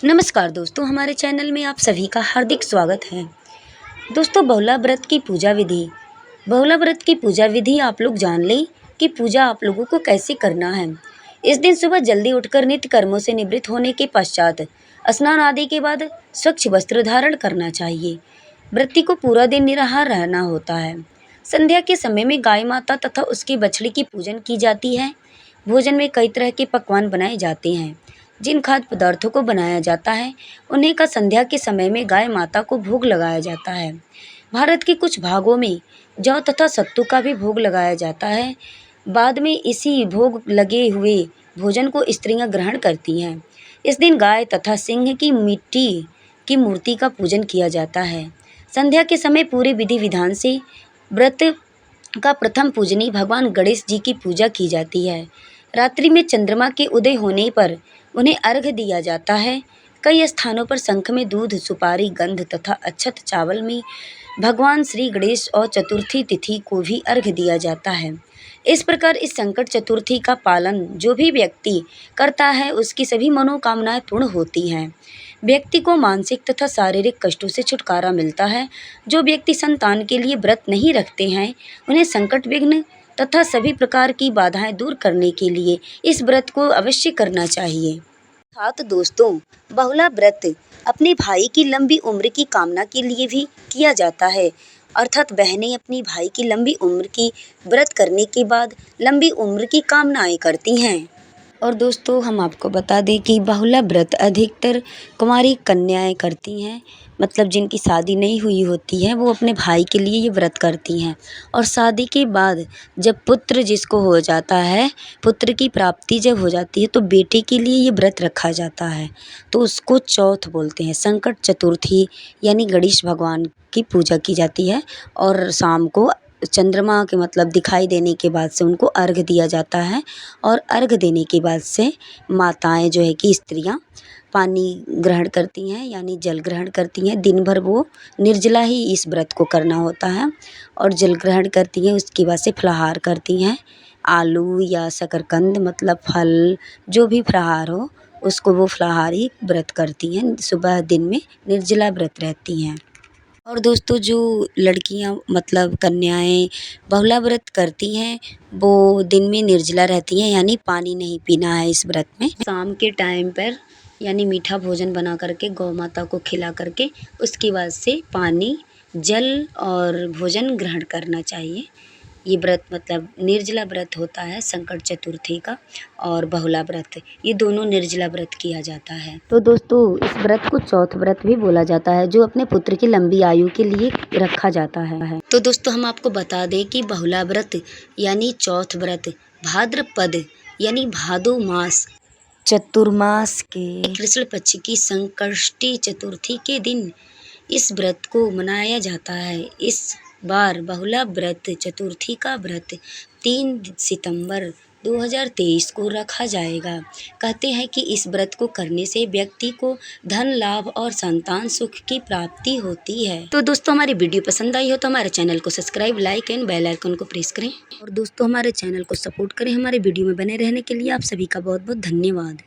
नमस्कार दोस्तों, हमारे चैनल में आप सभी का हार्दिक स्वागत है। दोस्तों, बहुला व्रत की पूजा विधि। बहुला व्रत की पूजा विधि आप लोग जान लें कि पूजा आप लोगों को कैसे करना है। इस दिन सुबह जल्दी उठकर नित्य कर्मों से निवृत्त होने के पश्चात स्नान आदि के बाद स्वच्छ वस्त्र धारण करना चाहिए। व्रती को पूरा दिन निराहार रहना होता है। संध्या के समय में गाय माता तथा उसकी बछड़ी की पूजन की जाती है। भोजन में कई तरह के पकवान बनाए जाते हैं। जिन खाद्य पदार्थों को बनाया जाता है उन्हीं का संध्या के समय में गाय माता को भोग लगाया जाता है। भारत के कुछ भागों में जौ तथा सत्तू का भी भोग लगाया जाता है। बाद में इसी भोग लगे हुए भोजन को स्त्रियां ग्रहण करती हैं। इस दिन गाय तथा सिंह की मिट्टी की मूर्ति का पूजन किया जाता है। संध्या के समय पूरे विधि विधान से व्रत का प्रथम पूजनीय भगवान गणेश जी की पूजा की जाती है। रात्रि में चंद्रमा के उदय होने पर उन्हें अर्घ्य दिया जाता है। कई स्थानों पर शंख में दूध, सुपारी, गंध तथा अक्षत चावल में भगवान श्री गणेश और चतुर्थी तिथि को भी अर्घ्य दिया जाता है। इस प्रकार इस संकट चतुर्थी का पालन जो भी व्यक्ति करता है उसकी सभी मनोकामनाएं पूर्ण होती हैं। व्यक्ति को मानसिक तथा शारीरिक कष्टों से छुटकारा मिलता है। जो व्यक्ति संतान के लिए व्रत नहीं रखते हैं उन्हें संकट, विघ्न तथा सभी प्रकार की बाधाएं दूर करने के लिए इस व्रत को अवश्य करना चाहिए। साथ दोस्तों, बहुला व्रत अपने भाई की लंबी उम्र की कामना के लिए भी किया जाता है। अर्थात बहनें अपनी भाई की लंबी उम्र की व्रत करने के बाद लंबी उम्र की कामनाएं करती हैं। और दोस्तों, हम आपको बता दें कि बहुला व्रत अधिकतर कुंवारी कन्याएं करती हैं। मतलब जिनकी शादी नहीं हुई होती है वो अपने भाई के लिए ये व्रत करती हैं। और शादी के बाद जब पुत्र जिसको हो जाता है, पुत्र की प्राप्ति जब हो जाती है तो बेटे के लिए ये व्रत रखा जाता है। तो उसको चौथ बोलते हैं। संकट चतुर्थी यानी गणेश भगवान की पूजा की जाती है। और शाम को चंद्रमा के मतलब दिखाई देने के बाद से उनको अर्घ्य दिया जाता है। और अर्घ्य देने के बाद से माताएं जो है कि स्त्रियां पानी ग्रहण करती हैं यानी जल ग्रहण करती हैं। दिन भर वो निर्जला ही इस व्रत को करना होता है और जल ग्रहण करती हैं। उसके बाद से फलाहार करती हैं। आलू या शकरकंद मतलब फल जो भी फलाहार हो उसको वो फलाहार ही व्रत करती हैं। सुबह दिन में निर्जला व्रत रहती हैं। और दोस्तों, जो लड़कियां मतलब कन्याएं बहुला व्रत करती हैं वो दिन में निर्जला रहती हैं यानी पानी नहीं पीना है इस व्रत में। शाम के टाइम पर यानी मीठा भोजन बना करके गौ माता को खिला करके उसके बाद से पानी, जल और भोजन ग्रहण करना चाहिए। ये व्रत मतलब निर्जला व्रत होता है संकट चतुर्थी का। और बहुला व्रत, ये दोनों निर्जला व्रत किया जाता है। तो दोस्तों, इस व्रत को चौथ व्रत भी बोला जाता है जो अपने पुत्र की लंबी आयु के लिए रखा जाता है। तो दोस्तों, हम आपको बता दें कि बहुला व्रत यानी चौथ व्रत भाद्रपद यानी भादो मास चतुर्मास के कृष्ण पक्ष की संकष्टी चतुर्थी के दिन इस व्रत को मनाया जाता है। इस बार बहुला व्रत चतुर्थी का व्रत 3 सितंबर 2023 को रखा जाएगा। कहते हैं कि इस व्रत को करने से व्यक्ति को धन लाभ और संतान सुख की प्राप्ति होती है। तो दोस्तों, हमारी वीडियो पसंद आई हो तो हमारे चैनल को subscribe, like and bell icon को प्रेस करें। और दोस्तों, हमारे चैनल को सपोर्ट करें। हमारे वीडियो में बने रहने के लिए आप सभी का बहुत बहुत धन्यवाद।